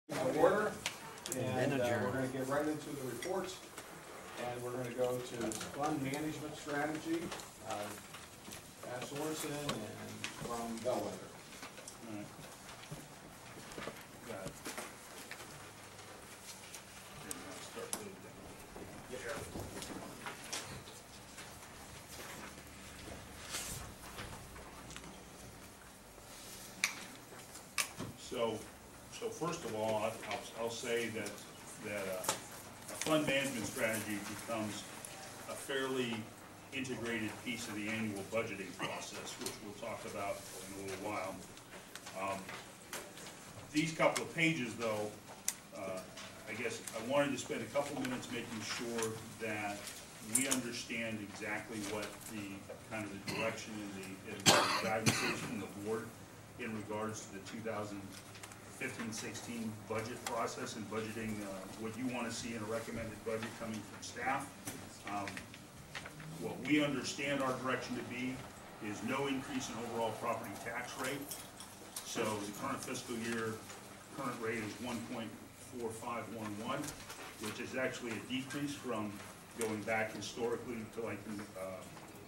Order, and we're going to get right into the report, and we're going to go to fund management strategy, Pat Sorensen, and from Bellwether. All right. Got it. Okay, now start the So first of all, I'll say that a fund management strategy becomes a fairly integrated piece of the annual budgeting process, which we'll talk about in a little while. These couple of pages, though, I guess I wanted to spend a couple minutes making sure that we understand exactly what the kind of the direction and the guidance is from the board in regards to the 2015-16 budget process and budgeting what you want to see in a recommended budget coming from staff. What we understand our direction to be is no increase in overall property tax rate. So the current fiscal year, current rate is 1.4511, which is actually a decrease from going back historically to like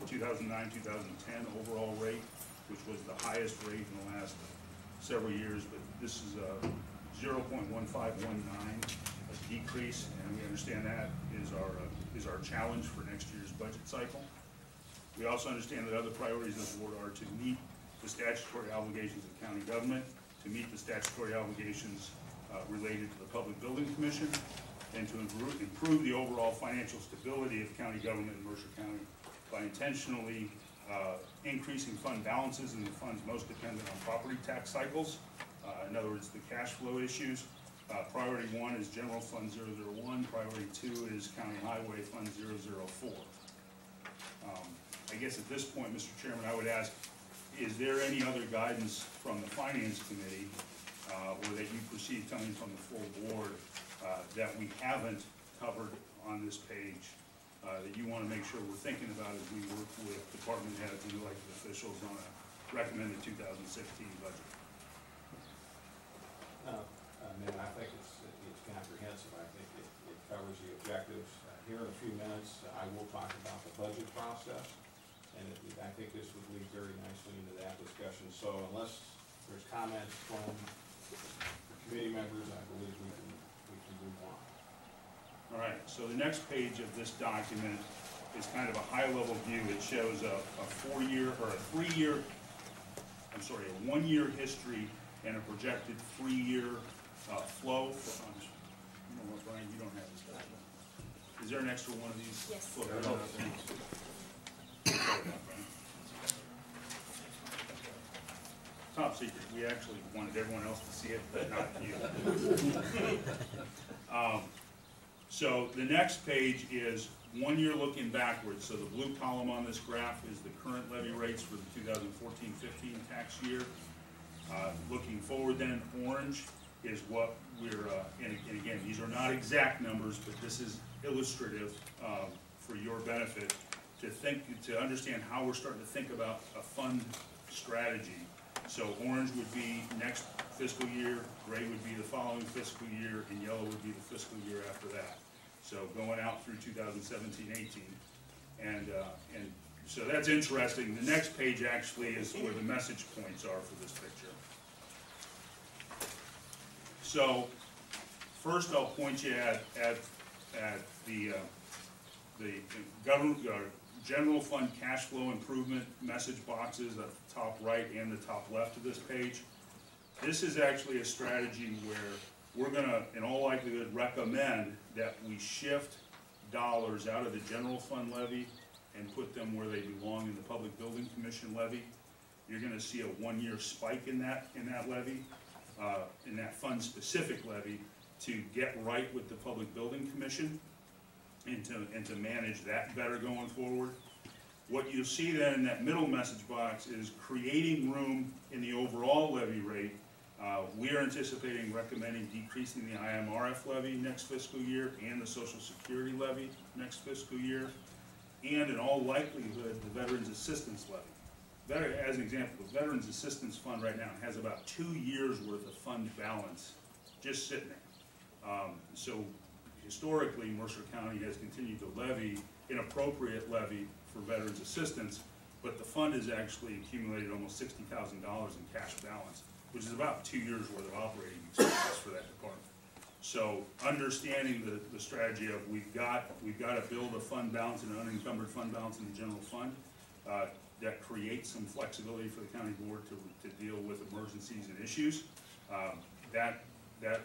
2009-2010 overall rate, which was the highest rate in the last several years, but this is a 0.1519, a decrease, and we understand that is our challenge for next year's budget cycle. We also understand that other priorities of the board are to meet the statutory obligations of county government, to meet the statutory obligations related to the Public Building Commission, and to improve the overall financial stability of county government in Mercer County by intentionally increasing fund balances in the funds most dependent on property tax cycles. In other words, the cash flow issues. Priority 1 is General Fund 001. Priority 2 is County Highway Fund 004. I guess at this point, Mr. Chairman, I would ask, is there any other guidance from the Finance Committee or that you perceive coming from the full board that we haven't covered on this page that you want to make sure we're thinking about as we work with department heads and elected officials on a recommended 2016 budget? I think it's comprehensive. I think it covers the objectives. Here in a few minutes, I will talk about the budget process, and I think this would lead very nicely into that discussion. So unless there's comments from committee members, I believe we can move on. All right, so the next page of this document is kind of a high-level view. It shows a 4-year or a 3-year, I'm sorry, a 1-year history and a projected 3-year flow. You know what, Brian, you don't have this document. Is there an extra one of these? Yes. Top secret. We actually wanted everyone else to see it, but not you. So the next page is 1 year looking backwards. So the blue column on this graph is the current levy rates for the 2014-15 tax year. Looking forward then, orange is what we're, and again, these are not exact numbers, but this is illustrative for your benefit to understand how we're starting to think about a fund strategy. So orange would be next fiscal year, gray would be the following fiscal year, and yellow would be the fiscal year after that. So going out through 2017-18. And so that's interesting. The next page actually is where the message points are for this picture. So first I'll point you at the government general fund cash flow improvement message boxes at the top right and the top left of this page. This is actually a strategy where we're going to, in all likelihood, recommend that we shift dollars out of the general fund levy and put them where they belong in the Public Building Commission levy. You're going to see a 1-year spike in that levy, in that fund-specific levy, to get right with the Public Building Commission and to manage that better going forward. What you see then in that middle message box is creating room in the overall levy rate. We are anticipating recommending decreasing the IMRF levy next fiscal year and the Social Security levy next fiscal year, and in all likelihood the Veterans Assistance levy. As an example, the Veterans Assistance Fund right now has about 2 years worth of fund balance just sitting there. So historically, Mercer County has continued to levy inappropriate levy for veterans assistance, but the fund has actually accumulated almost $60,000 in cash balance, which is about 2 years worth of operating expenses for that department. So understanding the strategy of we've got to build a fund balance, an unencumbered fund balance in the general fund, that creates some flexibility for the county board to deal with emergencies and issues. That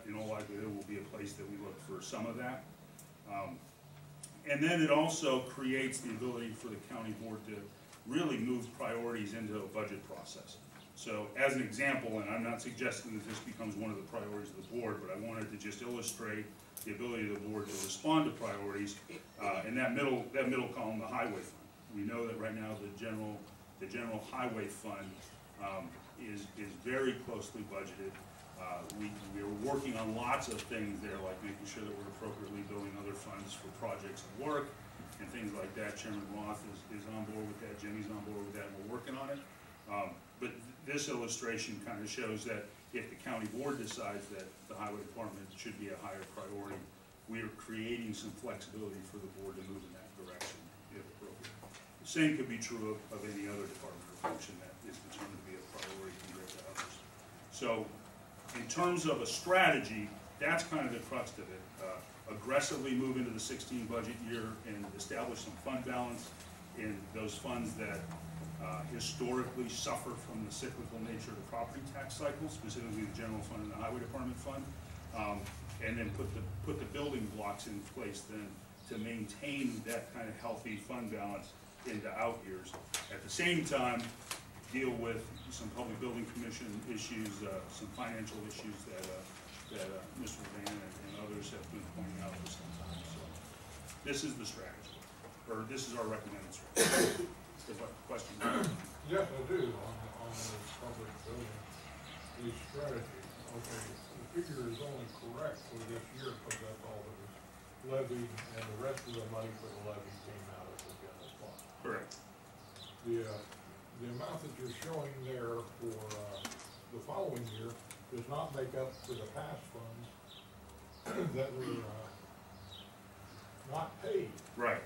in all likelihood will be a place that we look for some of that. And then it also creates the ability for the county board to really move priorities into a budget process. So as an example, and I'm not suggesting that this becomes one of the priorities of the board, but I wanted to just illustrate the ability of the board to respond to priorities. In that middle column, the highway fund. We know that right now the general highway fund is very closely budgeted. We are working on lots of things there, like making sure that we're appropriately building other funds for projects at work and things like that. Chairman Rooth is on board with that. Jimmy's on board with that, and we're working on it. But this illustration kind of shows that if the county board decides that the highway department should be a higher priority, we are creating some flexibility for the board to move in that direction if appropriate. The same could be true of any other department or function that is determined to be a priority compared to others. So in terms of a strategy, that's kind of the crux of it. Aggressively move into the 16 budget year and establish some fund balance in those funds that historically suffer from the cyclical nature of the property tax cycle, specifically the general fund and the highway department fund, and then put the building blocks in place then to maintain that kind of healthy fund balance into out years. At the same time, deal with some public building commission issues, some financial issues that Mr. Vann and others have been pointing out for some time. So this is the strategy, or this is our recommended strategy. Question? Yes, I do, on the public building, the strategy. Okay, the figure is only correct for this year because that's all that was levied, and the rest of the money for the levy came out of the general fund. Correct. The amount that you're showing there for the following year does not make up for the past funds that were not paid. Right.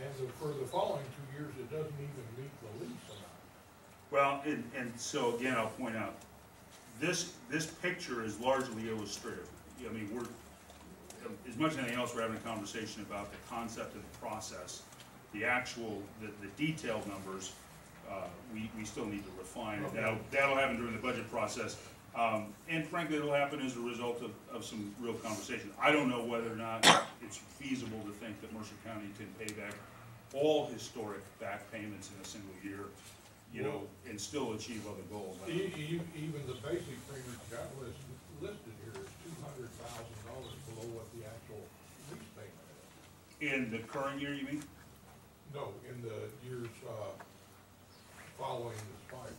And for the following 2 years, it doesn't even meet the lease amount. Well, and so again, I'll point out, this picture is largely illustrative. I mean, we're, as much as anything else, we're having a conversation about the concept of the process. The actual, the detailed numbers, we still need to refine. Okay. That'll happen during the budget process. And frankly, it'll happen as a result of some real conversation. I don't know whether or not it's feasible to think that Mercer County can pay back all historic back payments in a single year, you know, and still achieve other goals. Even the basic premium got listed here is $200,000 below what the actual lease payment is. In the current year, you mean? No, in the years following the spike.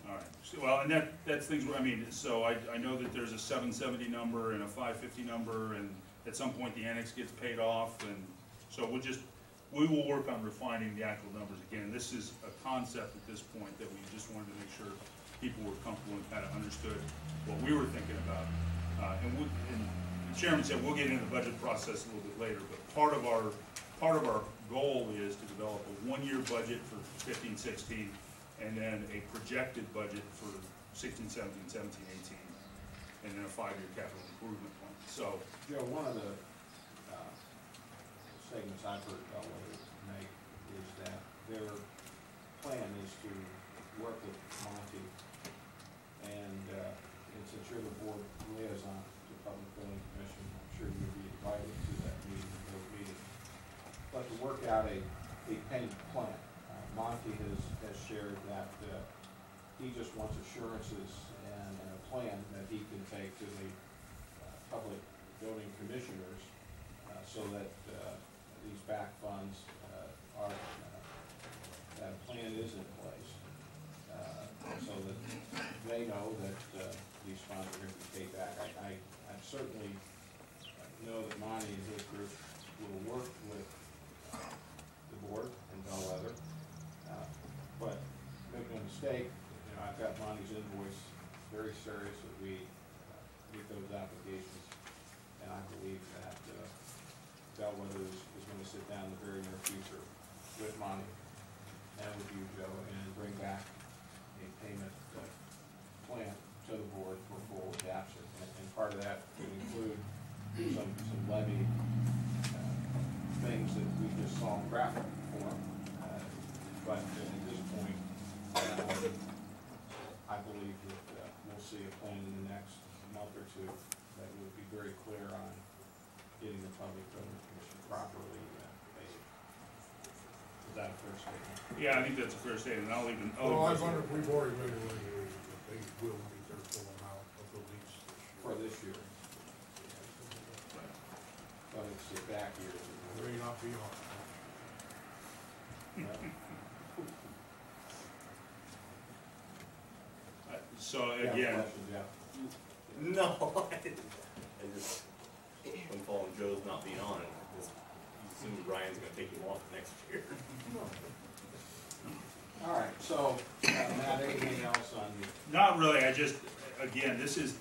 All right. So, well, and that's things where, I mean, so I know that there's a 770 number and a 550 number, and at some point the annex gets paid off, and so we will work on refining the actual numbers again. This is a concept at this point that we just wanted to make sure people were comfortable and kind of understood what we were thinking about. And the chairman said we'll get into the budget process a little bit later, but part of our goal is to develop a one-year budget for 15-16, and then a projected budget for 16-17, 17-18, and then a 5-year capital improvement plan. So, Joe, one of the statements I've heard Viola make is that their plan is to work with Monty, and since you're the board liaison to the Public Building Commission, I'm sure you'll be invited to that meeting, those meetings, but to work out a payment plan. Monty has shared that he just wants assurances and a plan that he can take to the public building commissioners so that these back funds are, that plan is in place, so that they know that these funds are going to be paid back. I certainly know that Monty and his group will work with the board and Bellwether. But make no mistake, you know, I've got Monty's invoice very serious that we with those applications. And I believe that Bellwether is going to sit down in the very near future with Monty and with you, Joe, and bring back a payment plan to the board for full adoption. And part of that would include some levy things that we just saw in graphic form. But at this point, I believe that we'll see a plan in the next month or two that will be very clear on getting the Public Building Commission properly paid. Is that a fair statement? Yeah, I think that's a fair statement, and I'll even. Well, I wonder if we've already made a regulation that they will meet their full amount of the lease For this year. But it's the back years. It may not be on. So Yeah, again, questions, yeah. No, I just, when following Joe's not being on it, just assume Ryan's gonna take him off next year. All right, so, Matt, anything else on the? not really, I just, again, this is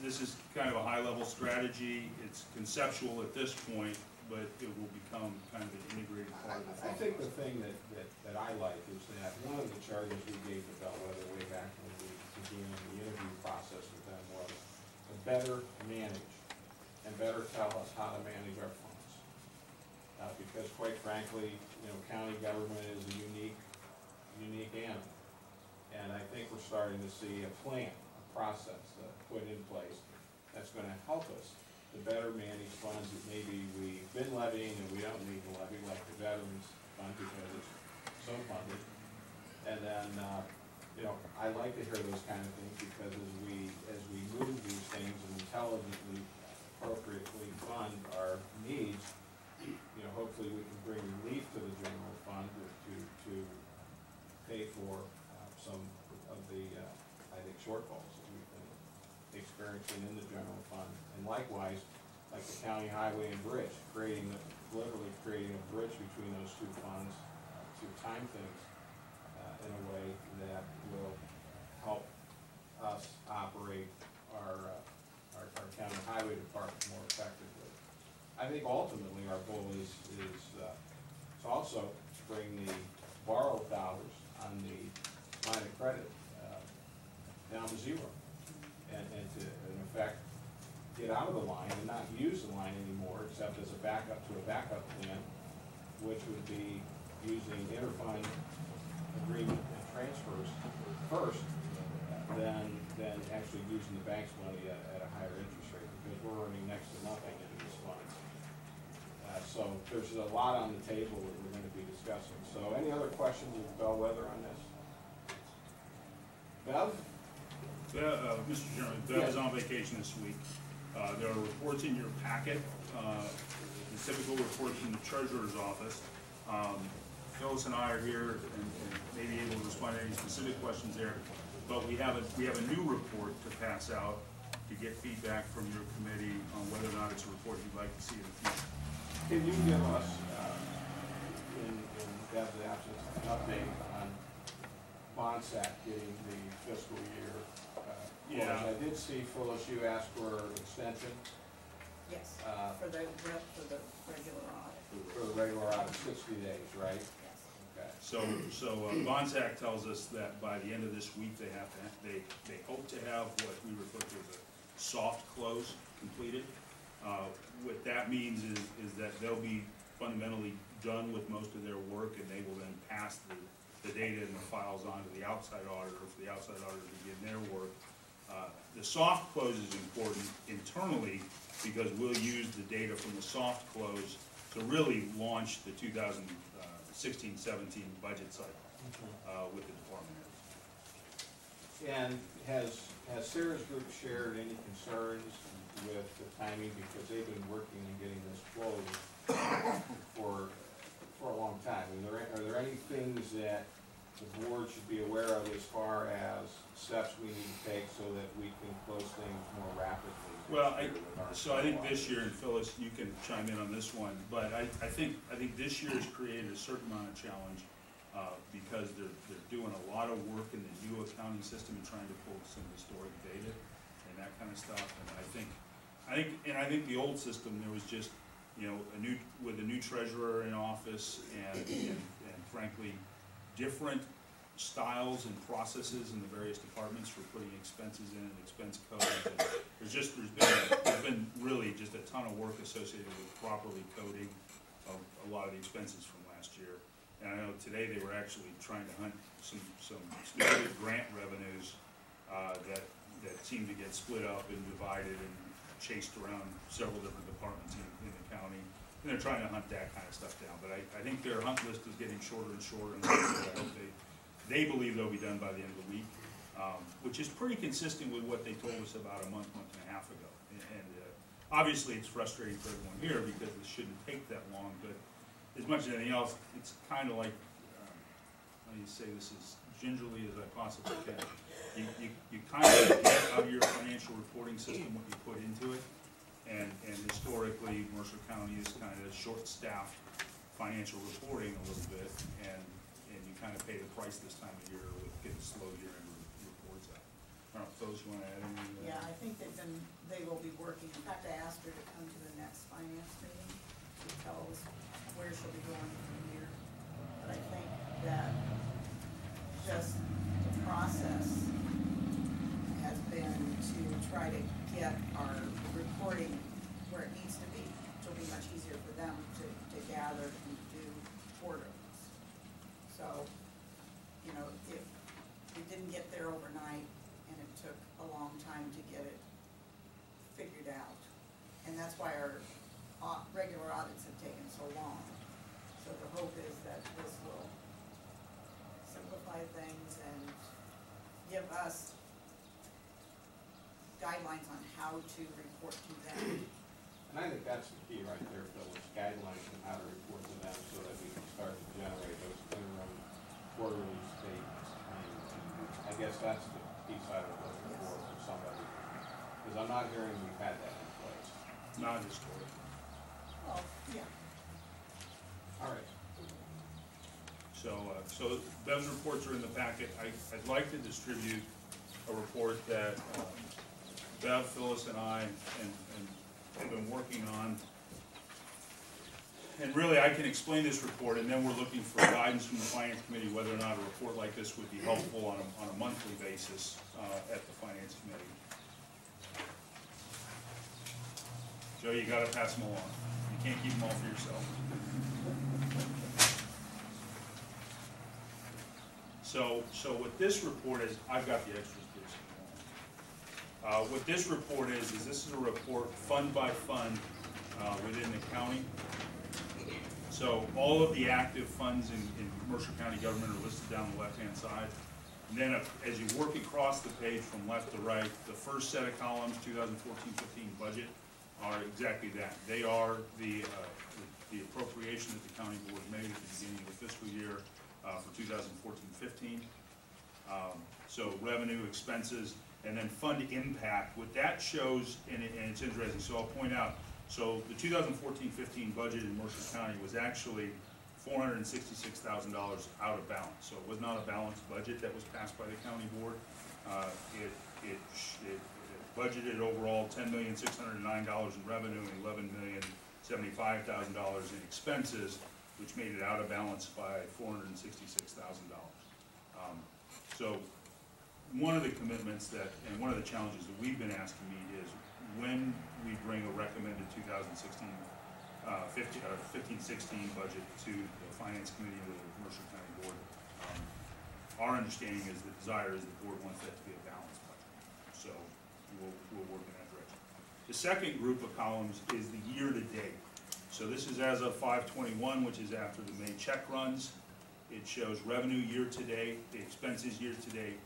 kind of a high-level strategy. It's conceptual at this point, but it will become kind of an integrated part of the I think the thing that I like is that one of the charges we gave to Bellwether way back when we began the interview process with them was to better manage and better tell us how to manage our funds. Because quite frankly, county government is a unique animal. And I think we're starting to see a plan, a process put in place that's gonna help us to better manage funds that maybe we've been levying and we don't need to levy, like the Veterans Fund, because it's so funded. And then, I like to hear those kind of things, because as we move these things and intelligently, appropriately fund our needs, hopefully we can bring relief to the general fund to pay for some of the, I think, shortfalls that we've been experiencing in the general fund. And likewise, like the county highway and bridge, literally creating a bridge between those two funds to time things in a way that will help us operate our county highway department more effectively. I think ultimately our goal is to also bring the borrowed dollars on the line of credit down to zero, and to, in effect, get out of the line and not use the line anymore, except as a backup to a backup plan, which would be using interfund agreement and transfers first, than actually using the bank's money at a higher interest rate, because we're earning next to nothing in these funds. So there's a lot on the table that we're going to be discussing. So any other questions of Bellwether on this? Bev? Mr. Chairman, Bev is on vacation this week. There are reports in your packet, the typical report from the treasurer's office. Phyllis and I are here and may be able to respond to any specific questions there. But we have a new report to pass out to get feedback from your committee on whether or not it's a report you'd like to see in the future. Can you give us, in Bev's absence, an update on Bonsack getting the fiscal year closed? Yeah. I did see, Phyllis, you asked for extension. Yes, for the regular audit, For the regular audit, 60 days, right? yes. Okay. So Bonsack tells us that by the end of this week, they hope to have what we refer to as a soft close completed. What that means is that they'll be fundamentally done with most of their work, and they will then pass the data and the files on to the outside auditor for the outside auditor to begin their work. The soft close is important internally because we'll use the data from the soft close to really launch the 2016-17 budget cycle with the department heads. And has Sarah's group shared any concerns with the timing, because they've been working on getting this closed for a long time? Are there any things that the board should be aware of as far as steps we need to take so that we can close things more rapidly? Well, I think this year, and Phyllis, you can chime in on this one, but I think this year has created a certain amount of challenge because they're doing a lot of work in the new accounting system and trying to pull some historic data and that kind of stuff. And I think I think the old system, there was just, you know, with a new treasurer in office and frankly, different styles and processes in the various departments for putting expenses in and expense codes. And there's been really just a ton of work associated with properly coding of a lot of the expenses from last year. And I know today they were actually trying to hunt some specific grant revenues that seem to get split up and divided and chased around several different departments in the county. And they're trying to hunt that kind of stuff down. But I think their hunt list is getting shorter and shorter, and I hope they believe they'll be done by the end of the week, which is pretty consistent with what they told us about a month and a half ago. And obviously it's frustrating for everyone here because it shouldn't take that long, but as much as anything else, it's kind of like, let me say this as gingerly as I possibly can. You kind of get out of your financial reporting system what you put into it, and historically Mercer County is kind of short-staffed financial reporting a little bit, and you kind of pay the price this time of year with getting slow year-end reports out. I don't know if those you want to add anything to that? Yeah, I think they will be working. In fact, I asked her to come to the next finance meeting to tell us where she'll be going from here. But I think that just the process has been to try to get our reporting where it needs to be. It'll be much easier for them to gather and do quarterlies. So, you know, if we didn't get there overnight and it took a long time to get it figured out. And that's why our regular audits have taken so long. So the hope is that this will simplify things and give us guidelines on how to report to them. And I think that's the key right there, Phil, is guidelines on how to report to them so that we can start to generate those interim quarterly statements. I guess that's the piece I would look for from somebody, because I'm not hearing we've had that in place. Not historically. Well, yeah. All right. So Bev's reports are in the packet. I'd like to distribute a report that Bev, Phyllis, and I have been working on. And really, I can explain this report, and then we're looking for guidance from the Finance Committee whether or not a report like this would be helpful on a monthly basis at the Finance Committee. Joe, you gotta pass them along. You can't keep them all for yourself. So what this report is, I've got the extras, please. What this report is this is a report fund by fund within the county. So all of the active funds in Mercer County government are listed down the left-hand side. And then as you work across the page from left to right, the first set of columns, 2014-15 budget, are exactly that. They are the appropriation that the county board made at the beginning of the fiscal year for 2014-15. So revenue, expenses, and then fund impact. What that shows, and it's interesting, so I'll point out, so the 2014-15 budget in Mercer County was actually $466,000 out of balance. So it was not a balanced budget that was passed by the county board. It budgeted overall $10,609 in revenue and $11,075,000 in expenses, which made it out of balance by $466,000. So one of the commitments that, and one of the challenges that we've been asked to meet is when we bring a recommended 2016 15-16 budget to the Finance Committee of the Mercer County Board. Our understanding is the desire is the board wants that to be a balanced budget. So we'll work in that direction. The second group of columns is the year to date. So this is as of 5/21, which is after the May check runs. It shows revenue year to date, the expenses year to date.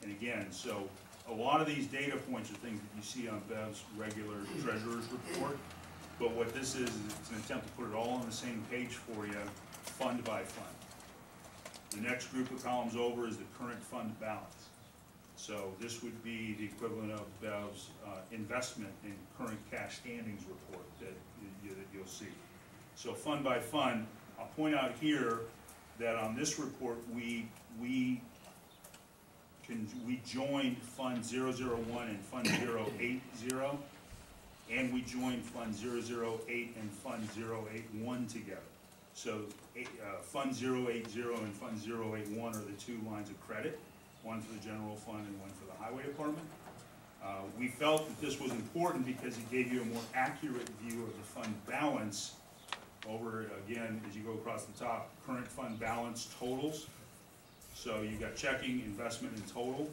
And again, so a lot of these data points are things that you see on Bev's regular treasurer's report. But what this is it's an attempt to put it all on the same page for you, fund by fund. The next group of columns over is the current fund balance. So this would be the equivalent of Bev's investment in current cash standings report that you'll see. So fund by fund, I'll point out here that on this report we joined Fund 001 and Fund 080. and we joined Fund 008 and Fund 081 together. So Fund 080 and Fund 081 are the two lines of credit, one for the general fund and one for the highway department. We felt that this was important because it gave you a more accurate view of the fund balance over, again, as you go across the top, current fund balance totals. So you got checking, investment, and total.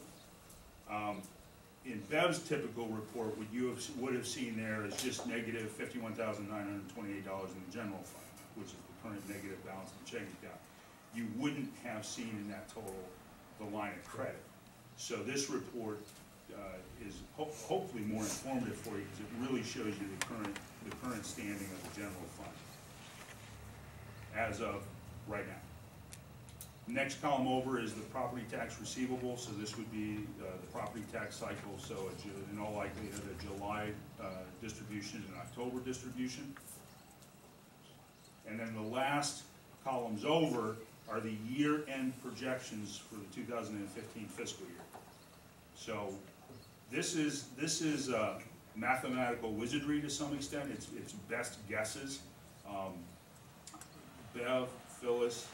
In Bev's typical report, what you would have seen there is just negative $51,928 in the general fund, which is the current negative balance in the checking account. You wouldn't have seen in that total the line of credit. So this report is hopefully more informative for you because it really shows you the current standing of the general fund as of right now. Next column over is the property tax receivable, so this would be the property tax cycle, so in all likelihood a July distribution and an October distribution. And then the last columns over are the year-end projections for the 2015 fiscal year. So this is mathematical wizardry to some extent. It's best guesses. Bev, Phyllis,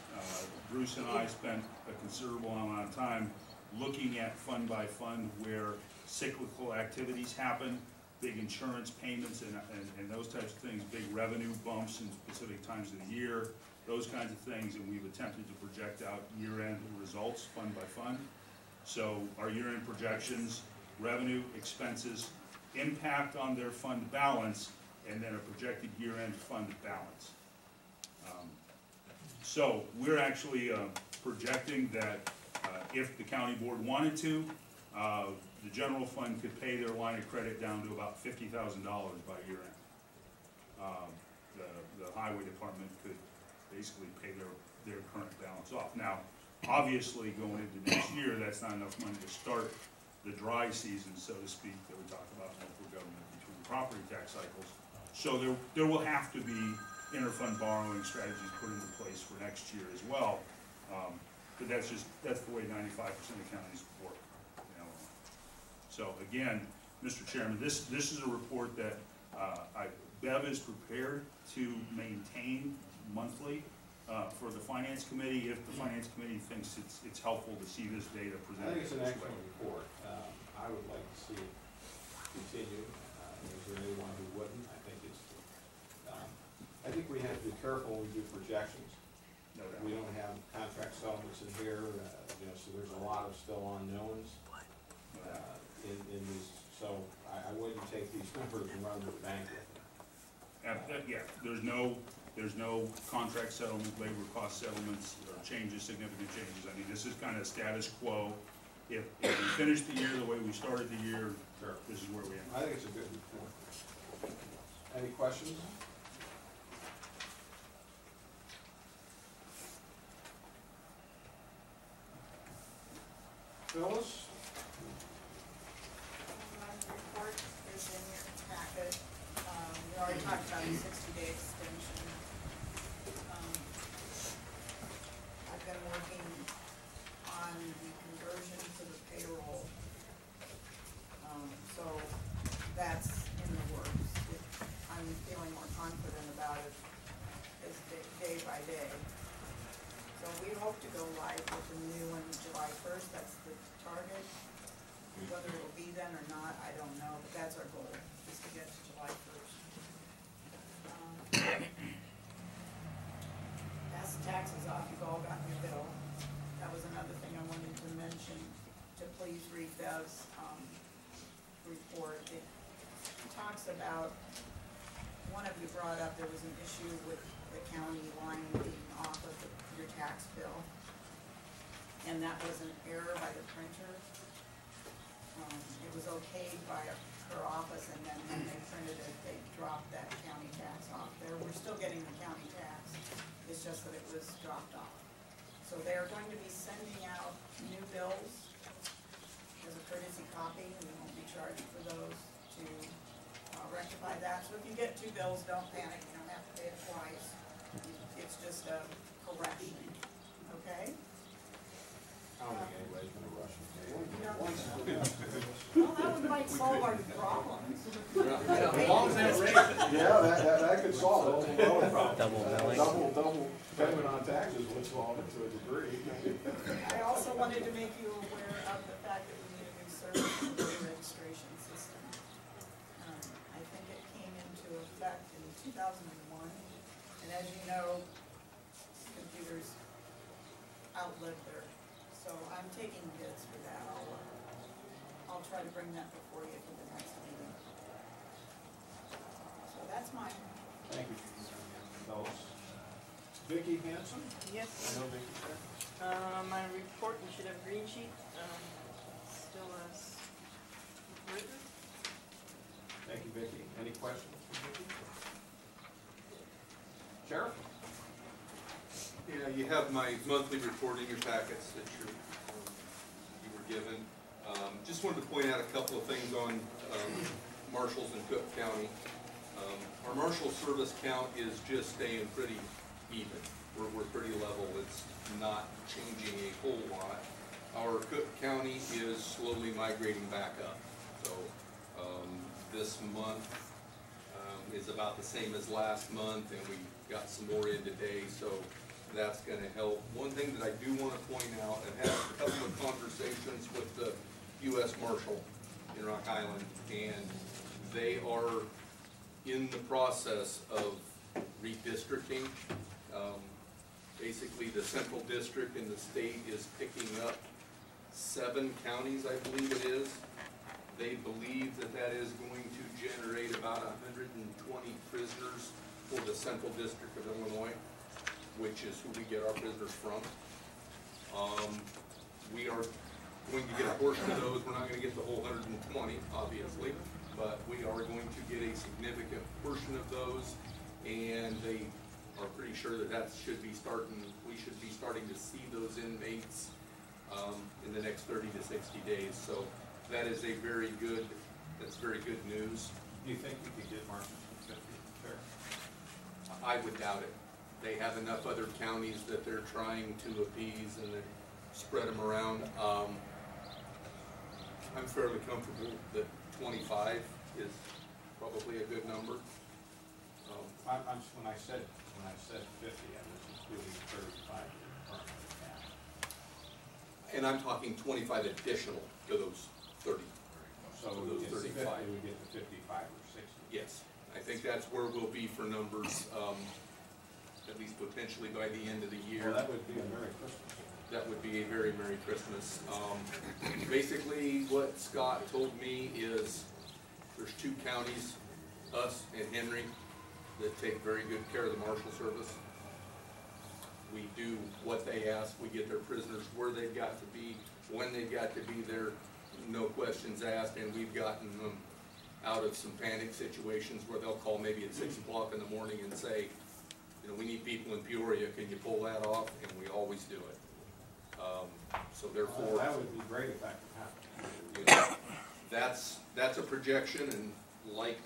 Bruce and I spent a considerable amount of time looking at fund by fund where cyclical activities happen, big insurance payments and those types of things, big revenue bumps in specific times of the year, those kinds of things, and we've attempted to project out year-end results fund by fund. So our year-end projections, revenue, expenses, impact on their fund balance, and then a projected year-end fund balance. So we're actually projecting that if the county board wanted to, the general fund could pay their line of credit down to about $50,000 by year end. The highway department could basically pay their current balance off. Now, obviously, going into next year, that's not enough money to start the dry season, so to speak, that we talked about in local government between property tax cycles. So there will have to be interfund borrowing strategies put into place for next year as well. But that's the way 95% of counties work. You know. So again, Mr. Chairman, this is a report that Bev is prepared to maintain monthly for the Finance Committee if the Finance Committee thinks it's helpful to see this data presented. I think it's an this excellent way. report. I would like to see it continue. Is there anyone who wouldn't? I think we have to be careful when we do projections. No doubt. We don't have contract settlements in here, so there's a lot of still unknowns in these. So I wouldn't take these numbers and run to the bank with them. Yeah, there's no contract settlement, labor cost settlements, or significant changes. I mean, this is kind of status quo. If we finish the year the way we started the year, Sure. This is where we end. I think it's a good report. Any questions? Phyllis? Report is in your packet. We already talked about the 60-day extension. I've been working on the conversion to the payroll. So that's in the works. I'm feeling more confident about it as day by day. So we hope to go live with the new one July 1st. That's the target. Whether it'll be then or not, I don't know, but that's our goal, is to get to July 1st. Pass the taxes off, you've all gotten your bill. That was another thing I wanted to mention, to please read Bev's report. It talks about, one of you brought up there was an issue with the county line being off of your tax bill, and that was an error by the printer. It was okayed by her office, and then when they printed it, they dropped that county tax off there. We're still getting the county tax, it's just that it was dropped off. So they are going to be sending out new bills as a courtesy copy. We won't be charged for those to rectify that. So if you get two bills, don't panic, you don't have to pay it twice. It's just a correction, okay? I don't think anybody's gonna rush it. Well, that might solve our problems. As long as that raises. Yeah, that could solve it. Double billing. Double payment on taxes would solve it to a degree. I also wanted to make you aware of the fact that we need a new service registration system. I think it came into effect in 2001, and as you know, computers outlived their, so I'm taking bids for that. I'll try to bring that before you for the next meeting. So that's mine. Thank you, fellows. Vicki Hanson? Yes, I know Vicki's there. my report, you should have a green sheet, still as written. Thank you, Vicki. Any questions for Vicki? Sheriff? Yeah, you have my monthly report in your packets that you were given. Just wanted to point out a couple of things on marshals in Cook County. Our marshal service count is just staying pretty even. We're pretty level. It's not changing a whole lot. Our Cook County is slowly migrating back up. So this month is about the same as last month, and we got some more in today. So that's going to help. One thing that I do want to point out, and have a couple of conversations with the U.S. Marshal in Rock Island, and they are in the process of redistricting. Basically, the central district in the state is picking up 7 counties, I believe it is. They believe that that is going to generate about 120 prisoners for the central district of Illinois, which is who we get our prisoners from. We are going to get a portion of those. We're not going to get the whole 120, obviously, but we are going to get a significant portion of those, and they are pretty sure that should be starting. We should be starting to see those inmates in the next 30 to 60 days. So that is very good news. Do you think we could get marshals from 50? Sure. I would doubt it. They have enough other counties that they're trying to appease and then spread them around. I'm fairly comfortable that 25 is probably a good number. When I said 50, I was including 35 permanent staff. And I'm talking 25 additional to those 30. So those it's 50, 35. we get to 55 or 60. Yes, I think that's where we'll be for numbers, at least potentially by the end of the year. Well, that would be a Merry Christmas. That would be a very Merry Christmas. Basically, what Scott told me is there's 2 counties, us and Henry, that take very good care of the marshal service. We do what they ask. We get their prisoners where they've got to be, when they've got to be there, no questions asked, and we've gotten them out of some panic situations where they'll call maybe at 6 o'clock in the morning and say, you know, we need people in Peoria, can you pull that off? And we always do it. So therefore, that would be great if that could happen. you know, that's a projection, and like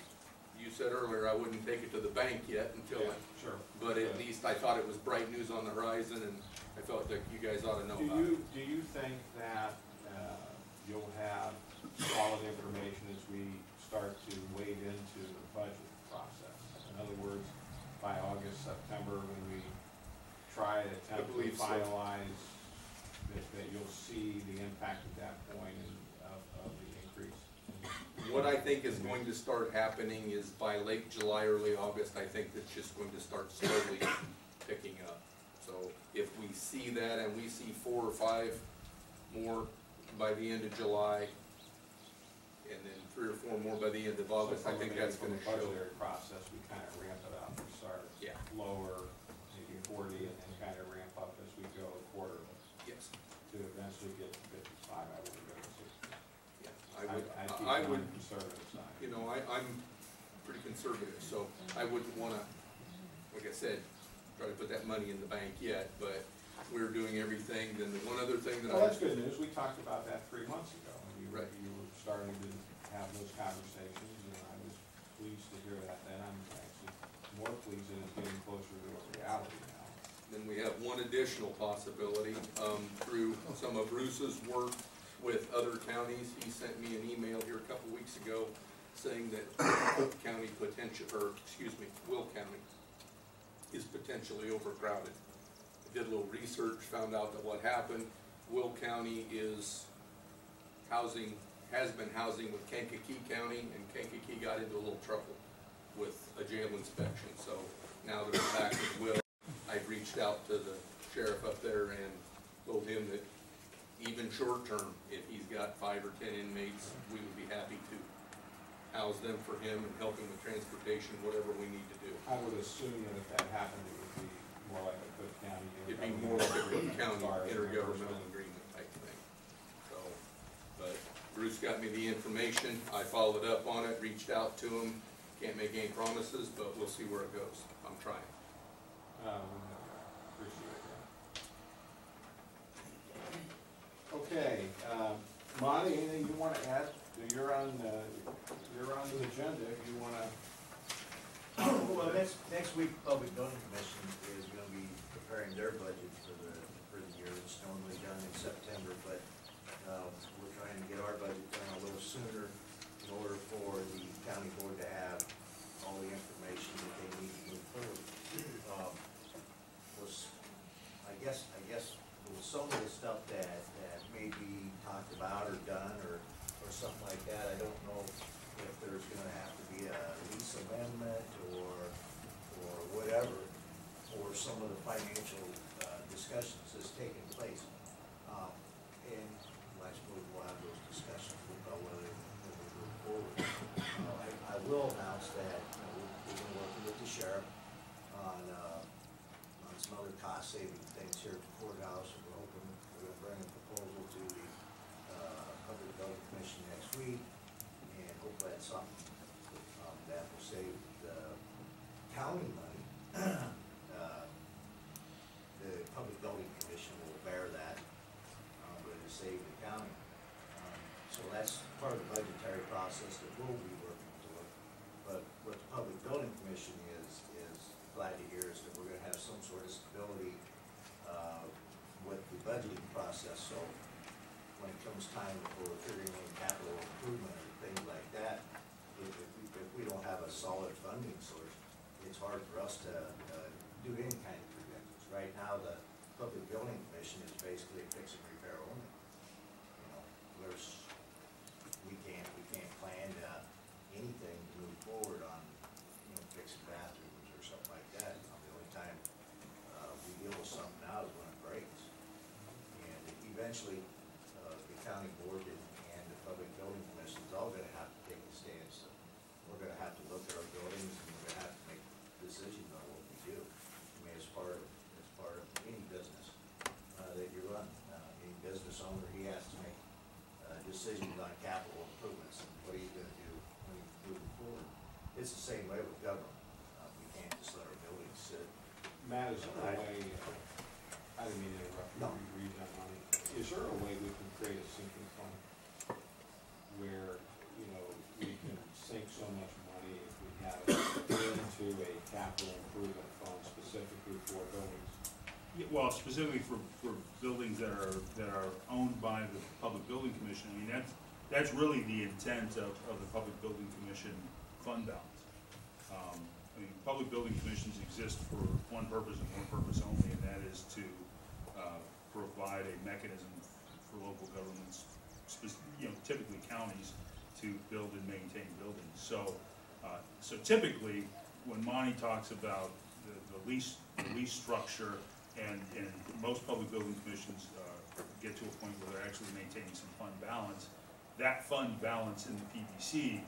you said earlier, I wouldn't take it to the bank yet until Yeah, sure. but at least I thought it was bright news on the horizon, and I felt like you guys ought to know about it. Do you think that you'll have solid information as we start to wade into the budget process? In other words, by August, September, when we try to attempt to believe so. finalize, that you'll see the impact at that point of the increase? What I think is going to start happening is by late July, early August, I think it's just going to start slowly picking up. So if we see that and we see 4 or 5 more by the end of July, and then 3 or 4 more by the end of August, I think that's going to show. From the budgetary process, we kind of ramp it up. We start lower, maybe 40, and then kind of ramp up as we go quarterly. Yes. To eventually get to 55, I would go to 60. Yeah, I I would, on the conservative side. you know, I'm pretty conservative, so I wouldn't want to, like I said, try to put that money in the bank yet, but we're doing everything. Then the one other thing that Well, that's good news. We talked about that 3 months ago. Right. You were starting to have those conversations, and I was pleased to hear that then. I'm actually more pleased that it's getting closer to a reality now. then we have one additional possibility, through some of Bruce's work with other counties. He sent me an email here a couple weeks ago saying that Cook County Will County is potentially overcrowded. I did a little research, found out that what happened, Will County has been housing with Kankakee County, and Kankakee got into a little trouble with a jail inspection. So now that we're back with Will, I've reached out to the sheriff up there and told him that even short term, if he's got 5 or 10 inmates, we would be happy to house them for him and help him with transportation, whatever we need to do. I would assume that if that happened, it would be more like a Cook County. It'd be more like a Cook County intergovernmental agreement type thing. So, but Bruce got me the information, I followed up on it, reached out to him, can't make any promises, but we'll see where it goes. I'm trying. Appreciate that. Okay, Monty, anything you want to add? You're on the agenda if you want to. Well, next week, Public Building Commission is gonna be preparing their budget for the year. It's normally done in September, but, we're trying to get our budget done a little sooner in order for the county board to have all the information that they need to move forward. I guess with some of the stuff that may be talked about or done or something like that, I don't know if there's gonna have to be a lease amendment or whatever, or some of the financial discussions that's taking place. And I suppose we'll have those discussions about whether we move forward. I will announce that we've been working with the sheriff on some other cost-saving things here at the courthouse. We're hoping we're gonna bring a proposal to the Public Building Commission next week, and hopefully that's something that will save the county money. The Public Building Commission will bear that, but it'll save the county. So that's part of the budgetary process that we'll be working toward. But what the Public Building Commission is glad to hear is that we're gonna have some sort of stability with the budgeting process. So when it comes time for figuring in capital improvement or things like that, if we don't have a solid funding source, it's hard for us to do any kind of projections. Right now, the Public Building Commission is basically fix and repair only. You know, we can't plan anything to move forward on, fixing bathrooms or something like that. The only time we deal with something now is when it breaks. And eventually, the county board and the Public Building Commission is all gonna have to take a stance. We're gonna have to look at our buildings, and we're gonna have to make decisions on what we do. I mean, as part of any business that you run, any business owner, he has to make decisions on capital improvements and what are you gonna do when you move forward. It's the same way with government. We can't just let our buildings sit. Matt, is there a way, I didn't mean to interrupt you, No. read that money. Is there a way we can create a sinking fund where, we can sink so much money if we have it into a capital improvement fund specifically for buildings? Yeah, well, specifically for buildings that are owned by the Public Building Commission, I mean, that's really the intent of the Public Building Commission fund balance. I mean, Public Building Commissions exist for one purpose and one purpose only, and that is to provide a mechanism for local governments, typically counties, to build and maintain buildings. So typically, when Monty talks about the lease structure, and most public building commissions get to a point where they're actually maintaining some fund balance, that fund balance in the PBC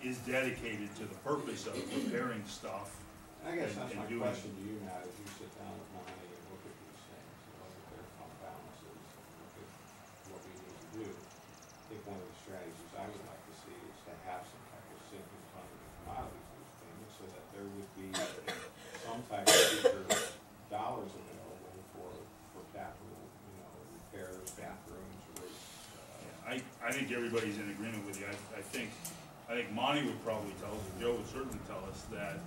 is dedicated to the purpose of repairing stuff. I guess that's and my doing- question to you, Matt, if you sit down with Monty and look at these things, look at their fund balances, look at what we need to do. I think one of the strategies I would like to see is to have some type of sinking fund to come out of these lease payments so that there would be some type of future dollars available for capital, repairs, bathrooms, roofs. I think everybody's in agreement with you. I think Monty would probably tell us, and Joe would certainly tell us that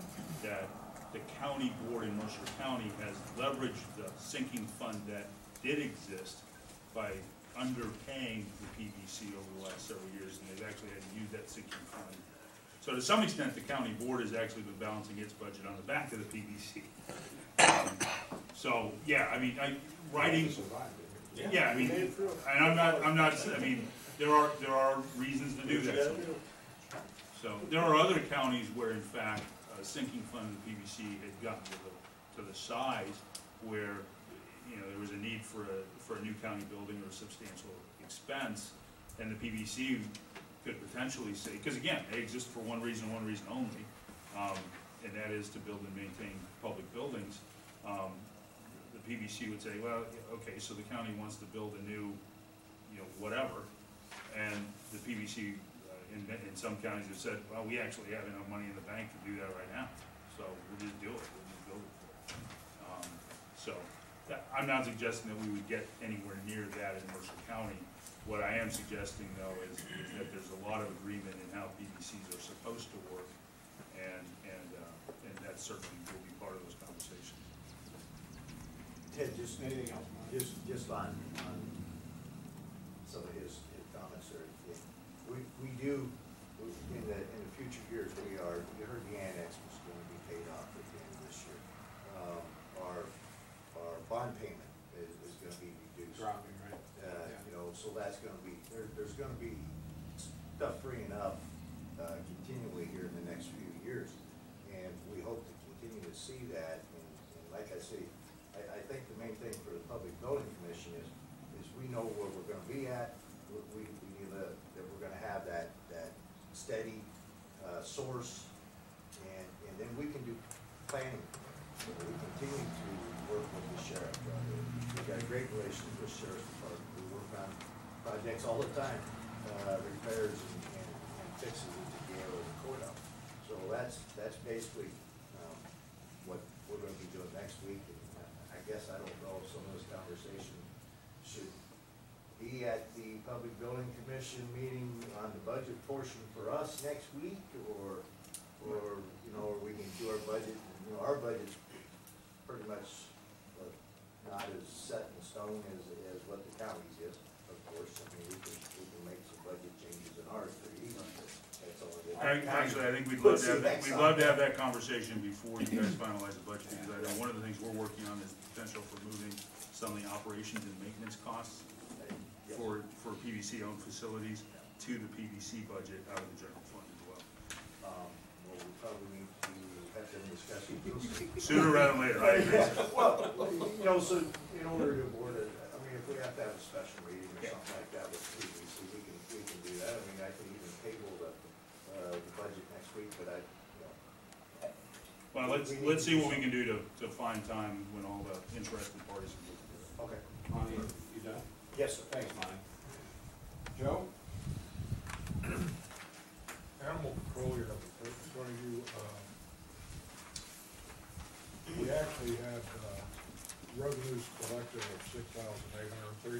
the county board in Mercer County has leveraged the sinking fund that did exist by underpaying the PBC over the last several years, and they've actually had to use that sinking fund. So to some extent, the county board has actually been balancing its budget on the back of the PBC. So, yeah, I mean, writing, yeah, I mean, and I'm not, I mean, there are reasons to do that sometimes. So, there are other counties where, in fact, a sinking fund of the PBC had gotten to the size where, you know, there was a need for a new county building or a substantial expense, and the PBC could potentially say, because again, they exist for one reason only, and that is to build and maintain public buildings. The PBC would say, well, okay, so the county wants to build a new, you know, whatever, and the PBC in some counties have said, well, we actually have enough money in the bank to do that right now, so we'll just do it, we'll just build it for it. So I'm not suggesting that we would get anywhere near that in Mercer County. What I am suggesting, though, is that there's a lot of agreement in how PBCs are supposed to work, and that certainly will be part of those conversations. Ted, just Anything else, Mike? just on some of his comments there. We do, in the future years, you heard the annex was going to be paid off at the end of this year. Our bond payment is going to be reduced. Dropping, right? You know, so that's going to be, there's going to be stuff freeing up continually here in the next few years. And we hope to continue to see that. And like I say, I think the main thing for the Public Building Commission is we know where we're going to be at. We need that we're going to have that steady source, and then we can do planning. We continue to work with the sheriff. We've got a great relationship with the sheriff's department. We work on projects all the time, repairs and fixes at the jail and the courthouse. So that's basically what we're going to be doing next week. And I guess I don't know if some of this conversation should be at the Public Building Commission meeting on the budget portion for us next week, or you know, or we can do our budget. You know, our budget's pretty much not as set in stone as what the county's is, of course. I mean, we can make some budget changes in ours pretty easily. That's all it is. Actually, I think we'd love to have that conversation before you guys finalize the budget, because I know one of the things we're working on is the potential for moving some of the operations and maintenance costs for PBC-owned facilities to the PBC budget out of the general fund as well. Well, we probably need to have some discussion. Sooner rather than later, I agree. Well, you know, so in order to avoid it, I mean, if we have to have a special meeting or something like that with PBC, we can do that. I mean, I can even table the budget next week, but Well, let's see what we can do to find time when all the interested parties are moved together. okay. Monty, you done? Yes, sir. Thanks, Monty. Joe? Animal control, you have in front of you, we actually had, revenues collected of $6,839.75,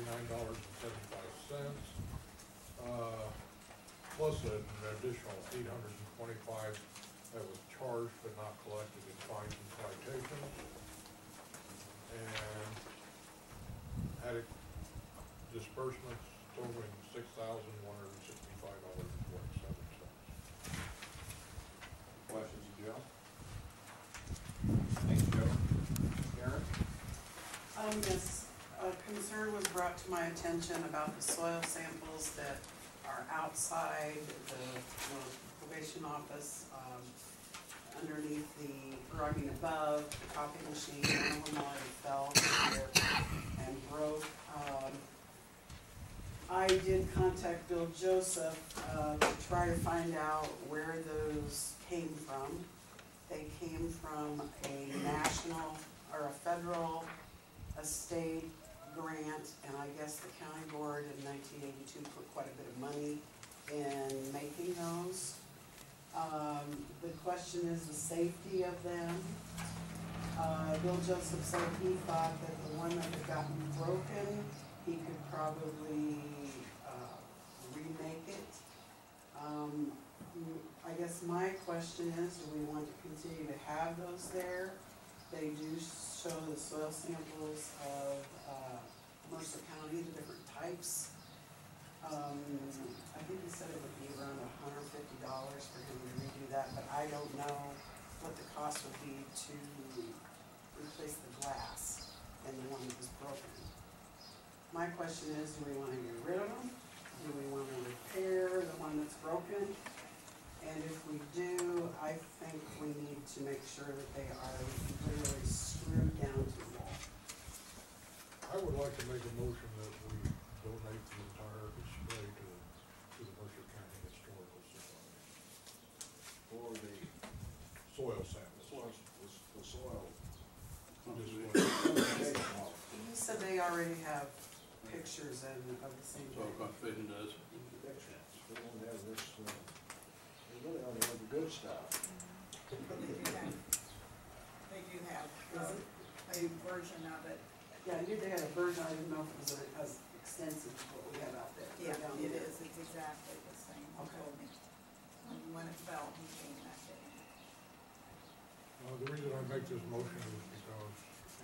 plus an additional $825 that was charged but not collected in fines and citations. And had disbursements totaling $6,165.47. Questions of Joe? Thanks, Joe. Karen? Yes, a concern was brought to my attention about the soil samples that are outside the probation office, underneath above the copy machine. One of them already fell here and broke. I did contact Bill Joseph to try to find out where those came from. They came from a national or a federal estate grant, and I guess the county board in 1982 put quite a bit of money in making those. The question is the safety of them. Bill Joseph said he thought that the one that had gotten broken, he could probably remake it. I guess my question is, do we want to continue to have those there? They do show the soil samples of, Mercer County, the different types. I think he said it would be around $150 for him to redo that, but I don't know what the cost would be to replace the glass in the one that was broken. My question is, do we wanna get rid of them? Do we wanna repair the one that's broken? And if we do, I think we need to make sure that they are literally screwed down to the wall. I would like to make a motion that we donate the entire display to the Mercer County Historical Society For the soil samples. the soil. You said they already have pictures and of the same So thing. Fitting does. They don't have this, they really only have the good stuff. They do have a version of it. Yeah, I knew they had a version, I didn't know if it was as extensive as what we have out there. Yeah, Down it there. is, it's exactly the same, he Okay. told me. When it fell, he came that day. The reason I make this motion is because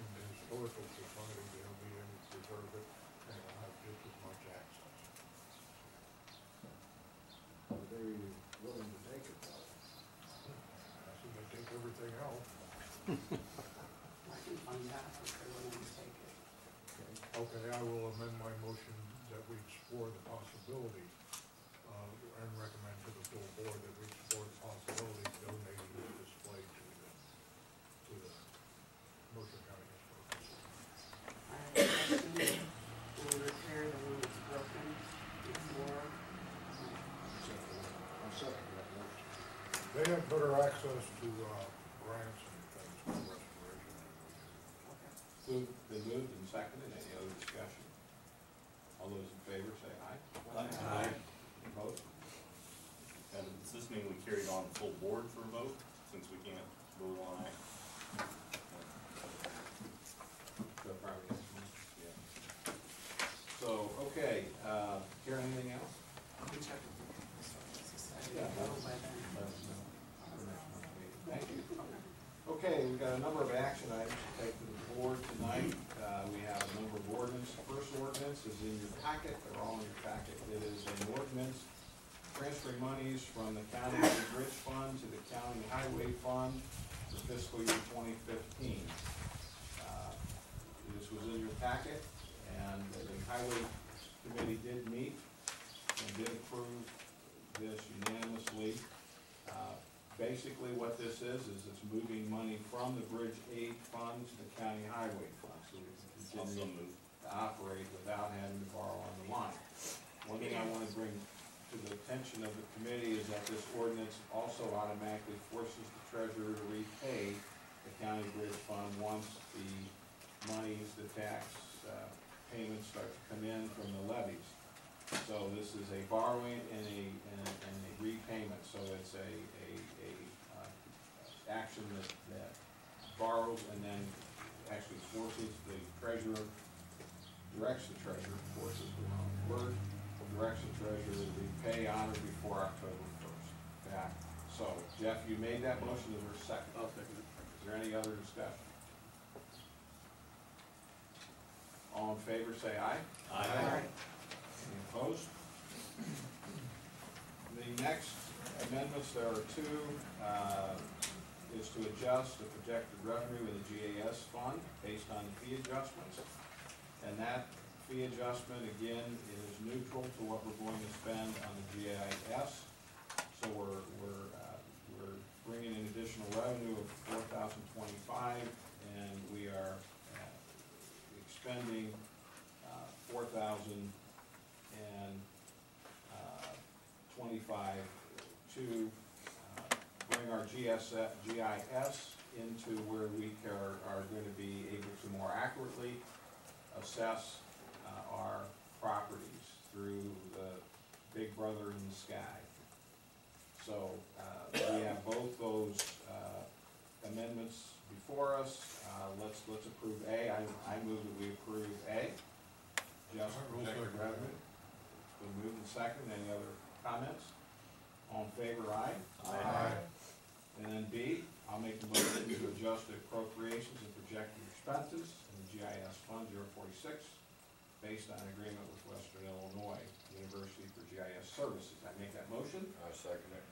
in the historical society, they'll be able to preserve it and it'll have just as much access. Are they willing to take it though? I see they take everything else. I can find out if they're willing to take it. Okay, I will amend my motion that we explore the possibility, and recommend to the full board that we explore the possibility of donating the display to the Mercer County Historical Society. I have a question, will we repair the one that's broken before? I'm second that motion. They have better access to, grants and things for restoration than we do. Okay. Been moved and seconded, any other discussion? All those in favor say aye. Aye. Opposed? And does this mean we carried on the full board for a vote, since we can't vote on it? So probably yes, yeah. So, okay, hear anything else? I'll be checking with the Historical Society. Yeah. I'll go by then. Let us know for next month's meeting. Thank you. Okay, we've got a number of action items to take to the board tonight. We have a number of ordinance. The first ordinance is in your packet, they're all in your packet. It is an ordinance transferring monies from the county bridge fund to the county highway fund for fiscal year 2015. This was in your packet, and the highway committee did meet and did approve this unanimously. Basically, what this is it's moving money from the bridge aid fund to the county highway fund, so we can Also continue move. to operate without having to borrow on the line. One thing I want to bring to the attention of the committee is that this ordinance also automatically forces the treasurer to repay the county bridge fund once the monies, the tax payments start to come in from the levies. So this is a borrowing and a repayment, so it's a action that borrows and then actually forces the treasurer, directs the treasurer, forces the wrong word, directs the treasurer to repay on or before October 1st. Yeah, so Jeff, you made that motion, is there a second? I'll second it. Is there any other discussion? All in favor, say aye. Aye. Any opposed? The next amendments, there are two, is to adjust the projected revenue of the GAS fund based on the fee adjustments. And that fee adjustment, again, is neutral to what we're going to spend on the GIS. So we're bringing in additional revenue of $4,025, and we are expending $4,025 to bring our GIS into where we are going to be able to more accurately assess our properties through the Big Brother in the sky. So we have both those amendments before us. Let's approve A. I move that we approve A. Just projected revenue. Been moved and second. Any other comments? All in favor, aye? Aye. And then B, I'll make the motion to adjust the appropriations and projected expenses in the GIS Fund 046 based on agreement with Western Illinois University for GIS Services. I make that motion. I second it.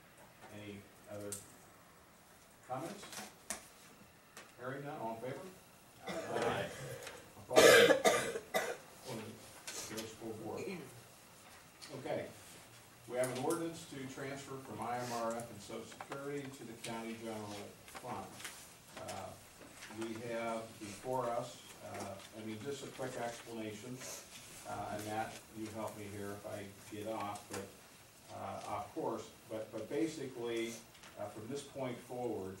Any other comments? Hearing none, all in favor? Aye. Opposed? Goes full board. Okay, we have an ordinance to transfer from IMRF and Social Security to the county general fund. We have before us, just a quick explanation, and Matt, you help me here if I get off, but, of course, but basically, from this point forward,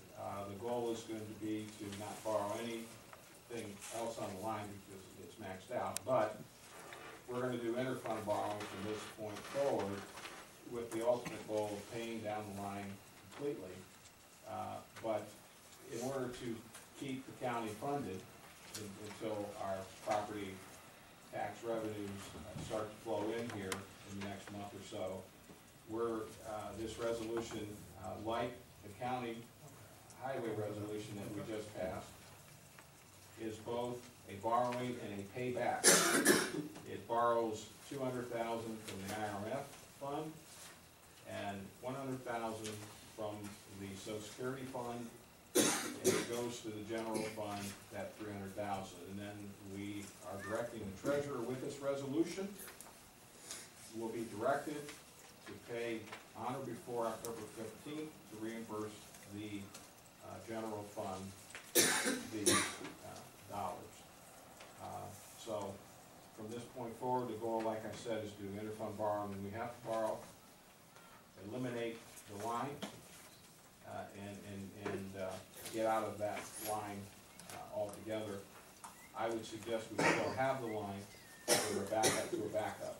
the goal is going to be to not borrow anything else on the line because it gets maxed out, but we're going to do interfund borrowing from this point forward with the ultimate goal of paying down the line completely. But in order to keep the county funded until our property tax revenues start to flow in here in the next month or so, this resolution, like the county highway resolution that we just passed, is both a borrowing and a payback. It borrows $200,000 from the IRF fund and $100,000 from the Social Security fund, and it goes to the general fund, that $300,000. And then we are directing the treasurer with this resolution, will be directed to pay on or before October 15th to reimburse the general fund the dollars. So from this point forward, the goal, like I said, is to do interfund borrowing. We have to borrow, eliminate the line, and get out of that line altogether. I would suggest we still have the line to a backup.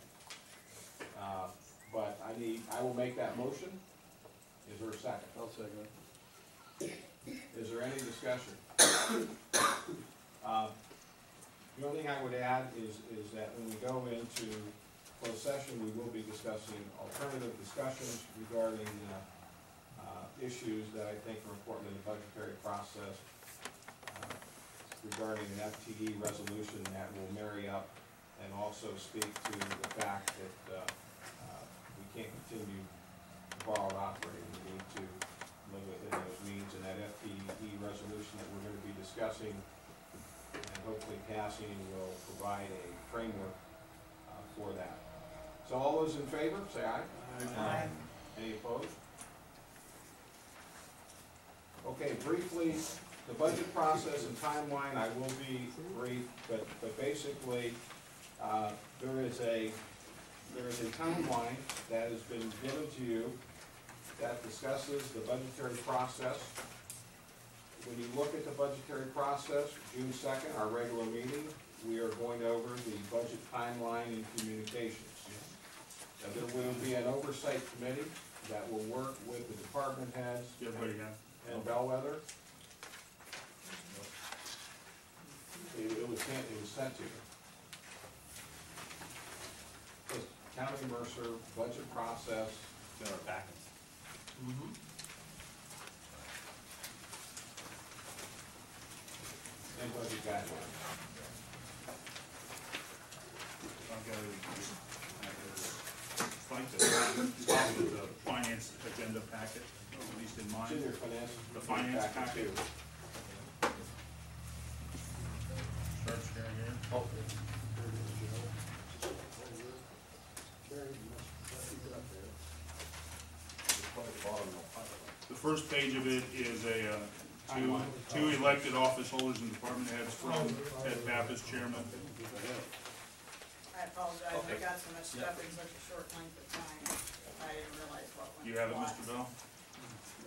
But I will make that motion. Is there a second? I'll second it. Is there any discussion? The only thing I would add is that when we go into closed session, we will be discussing alternative discussions regarding issues that I think are important in the budgetary process, regarding an FTE resolution that will marry up and also speak to the fact that we can't continue to borrow operating. We need to live within those means, and that FTE resolution that we're going to be discussing and hopefully passing will provide a framework for that. So all those in favor, say aye. Aye. Any opposed? Okay, briefly, the budget process and timeline, I will be brief, but basically, there is a timeline that has been given to you that discusses the budgetary process. When you look at the budgetary process, June 2nd, our regular meeting, we are going over the budget timeline and communications. Now, there will be an oversight committee that will work with the department heads and Bellwether. It was sent to you. It's County Mercer budget process. In our packets. And budget guidelines. Like the finance agenda packet, at least in mine. It's in your finance. The finance packet. too. Start sharing here. Oh. Carrie, you must have got there. The first page of it is a Timeline. two elected office holders and department heads from Ted Pappas, chairman. I apologize, Okay. I got so much stuff in such a short length of time, I didn't realize what went. You have it, what. Mr. Bell?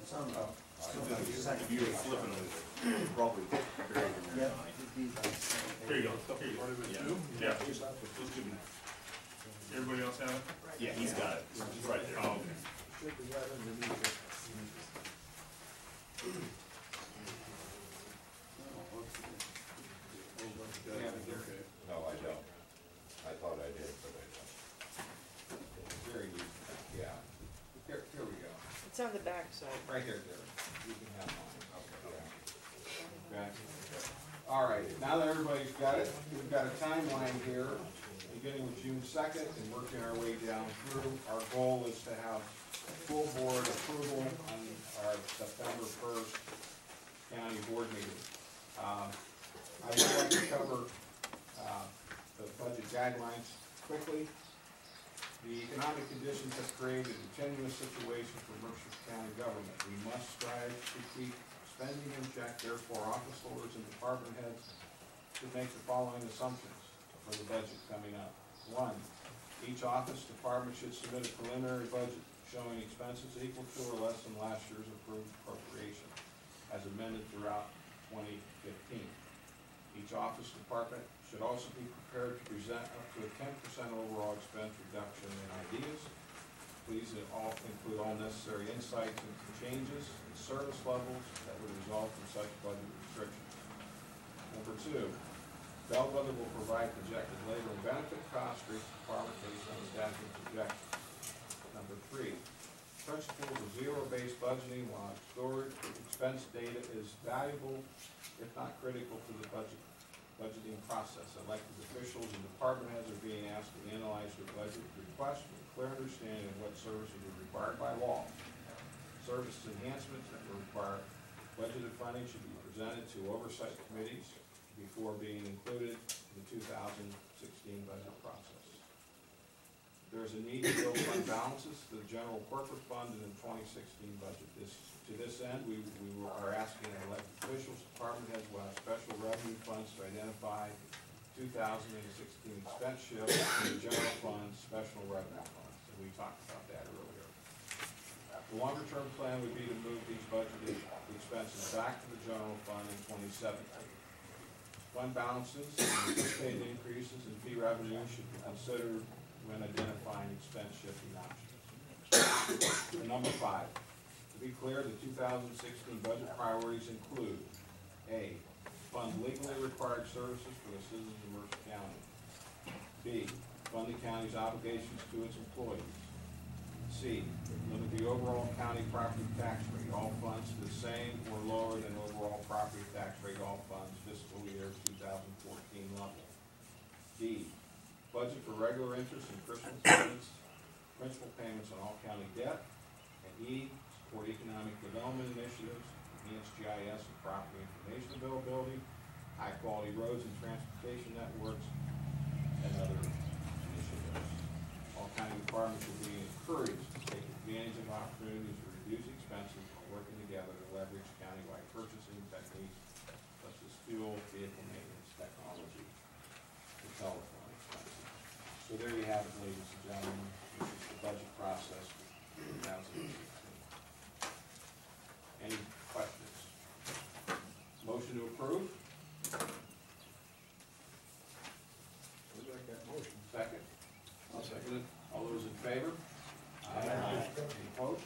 If you were flipping them, probably buried in there. Here you go. Here you go. Yeah. Just give me that. Everybody else have it? Yeah, he's got it. It's right there. Oh, okay. Should be right underneath it. No, I don't. I thought I did, but I don't. Very good. Yeah. Here we go. It's on the back side. Right here, Gary. You can have mine. Okay. All right, now that everybody's got it, we've got a timeline here, beginning with June 2nd and working our way down through. Our goal is to have full board approval on our September 1st county board meeting. I would like to cover the budget guidelines quickly. The economic conditions have created a tenuous situation for Mercer County government. We must strive to keep spending in check, therefore office holders and department heads should make the following assumptions for the budget coming up. 1, each office department should submit a preliminary budget showing expenses equal to or less than last year's approved appropriation as amended throughout 2015. Each office department should also be prepared to present up to a 10% overall expense reduction in ideas. Please include all necessary insights into changes in service levels that would result from such budget restrictions. Number 2, Bellwether will provide projected labor and benefit costs for each department based on staffing projections. Number 3, principles of zero-based budgeting while stored expense data is valuable, if not critical, to the budgeting process. Elected officials and department heads are being asked to analyze their budget requests with a clear understanding of what services are required by law. Service enhancements that will require budgeted funding should be presented to oversight committees before being included in the 2016 budget process. There is a need to build fund balances to the general corporate fund in the 2016 budget. To this end, we are asking our elected officials, department heads will have special revenue funds to identify 2016 expense shift in the general fund, special revenue funds, and we talked about that earlier. The longer-term plan would be to move these budgeted expenses back to the general fund in 2017. Fund balances and anticipated increases in fee revenue should be considered when identifying expense shifting options. And number 5, to be clear, the 2016 budget priorities include: A, fund legally required services for the citizens of Mercer County. B, fund the county's obligations to its employees. C, limit the overall county property tax rate, all funds to the same or lower than overall property tax rate, all funds fiscal year 2014 level. D, budget for regular interest and principal payments on all county debt. And E, support economic development initiatives, enhance GIS and property information availability, high-quality roads and transportation networks, and other initiatives. All county departments will be encouraged to take advantage of opportunities to reduce expenses while working together to leverage countywide purchasing techniques such as fuel, vehicle maintenance, technology, and telephone expenses. So there you have it, ladies and gentlemen. This is the budget process for 2016. Any questions? Motion to approve? I'll make that motion. Second? I'll second it. All those in favor? Aye. Any opposed?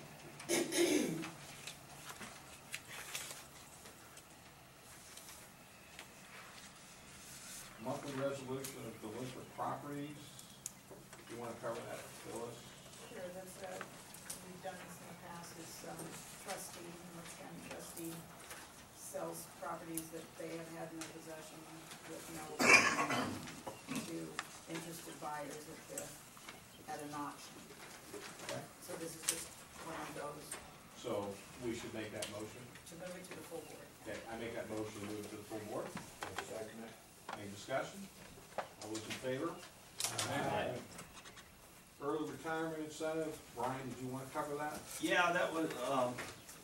Monthly resolution of delinquent properties. Do you want to cover that, Phyllis? Sure, that's, we've done this in the past, is, trustee, Mercer County trustee sells properties that they have had in their possession with no to interested buyers at an auction. Okay. So this is just one of those, So we should make that motion? to move it to the full board. Okay, I make that motion to move to the full board. Second it. Any discussion? All those in favor? Aye. Early retirement incentive, Brian, did you want to cover that? Yeah, that was,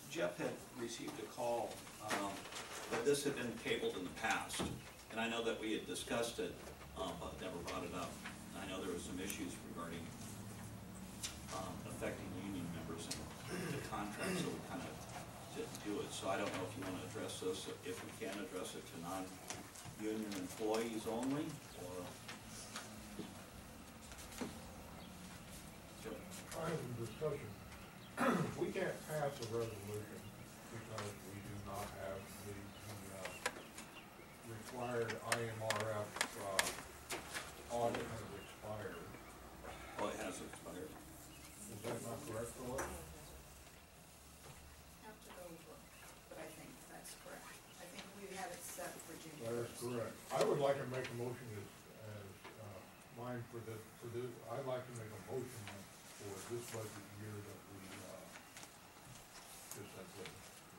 Jeff had received a call, that this had been tabled in the past. And I know that we had discussed it, but never brought it up. And I know there were some issues regarding, affecting union members and the contract, so we kind of didn't do it. So I don't know if you want to address this, if we can address it to non-union employees only, or. I have a discussion. We can't pass a resolution because we do not have the required IMRF, audit has expired. Oh, it has expired. Is that not correct, Philip? That is correct. I would like to make a motion as, mine for this, I'd like to make a motion for this budget year that we, just simply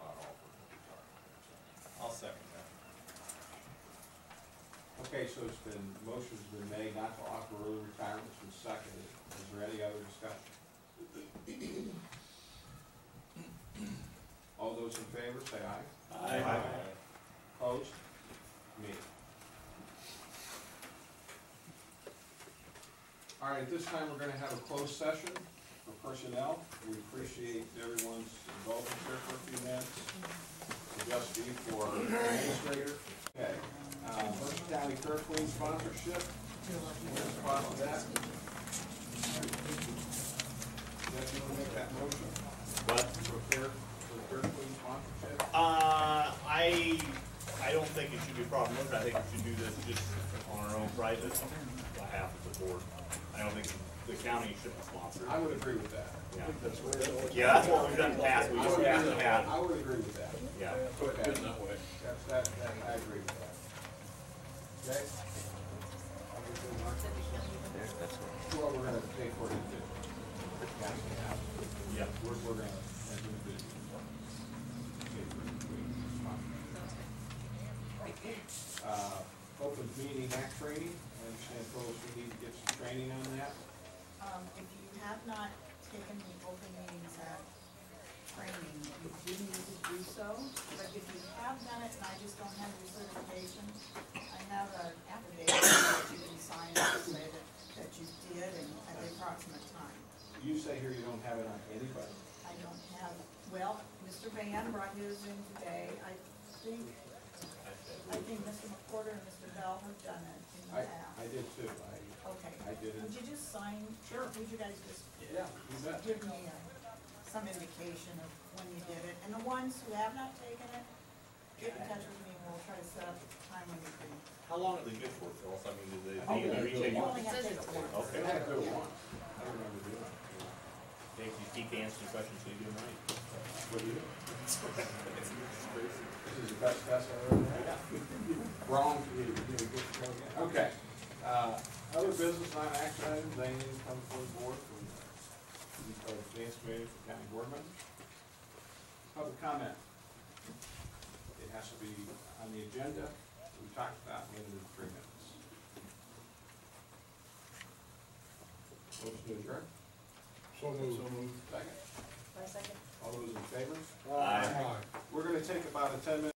not offer no retirement. I'll second that. Okay, so it's been, motion's been made not to offer early retirement, it's been seconded. Is there any other discussion? All those in favor, say aye. Aye. Opposed? Me. All right, at this time, we're gonna have a closed session for personnel. We appreciate everyone's involvement here for a few minutes. Just be for administrator. Okay, Mercer County Fair Queen sponsorship. Where's the cost of that? Jeff, you wanna make that motion? What? For Fair Queen sponsorship? I don't think it should be a problem. I think we should do this just on our own private behalf of the board. I don't think the county should sponsor it. I would agree with that. Yeah, that's what we've done in the past. We just have to have. I would agree with that. Yeah. Okay. That, I agree with that. Okay? Well, we're gonna pay for it too. Yeah. We're gonna, as individuals. Pay for it. Open meeting act training, I understand folks, we need to get some training on that. If you have not taken the Open Meetings Act training, you do need to do so. But if you have done it and I just don't have your certification, I have an affidavit that you can sign to say that you did and at the approximate time. You say here you don't have it on anybody? I don't have, well, Mr. Vann brought his in today. I think Mr. McWhorter and Mr. Bell have done it in the past. I did too, Okay. I did it. Would you just sign? Sure. Would you guys just Yeah, you bet. give me some indication of when you did it? And the ones who have not taken it, get in touch with me and we'll try to set up a time when you can. How long are they good for, Phil? I mean, do they? Oh, yeah. You only have to take it once. Okay. I had to do it once. I remember doing it. Thank you. Keep answering questions so you do them right. What do you do? This is the best test I've ever had. Wrong, you get to go again. Okay. Other business, non-action items, anything come before the board from the advanced committee for county board members? Public comment. It has to be on the agenda. We talked about limited 3 minutes. Motion to adjourn. So moved. Second. My second. All those in favor? Aye. We're gonna take about a 10-minute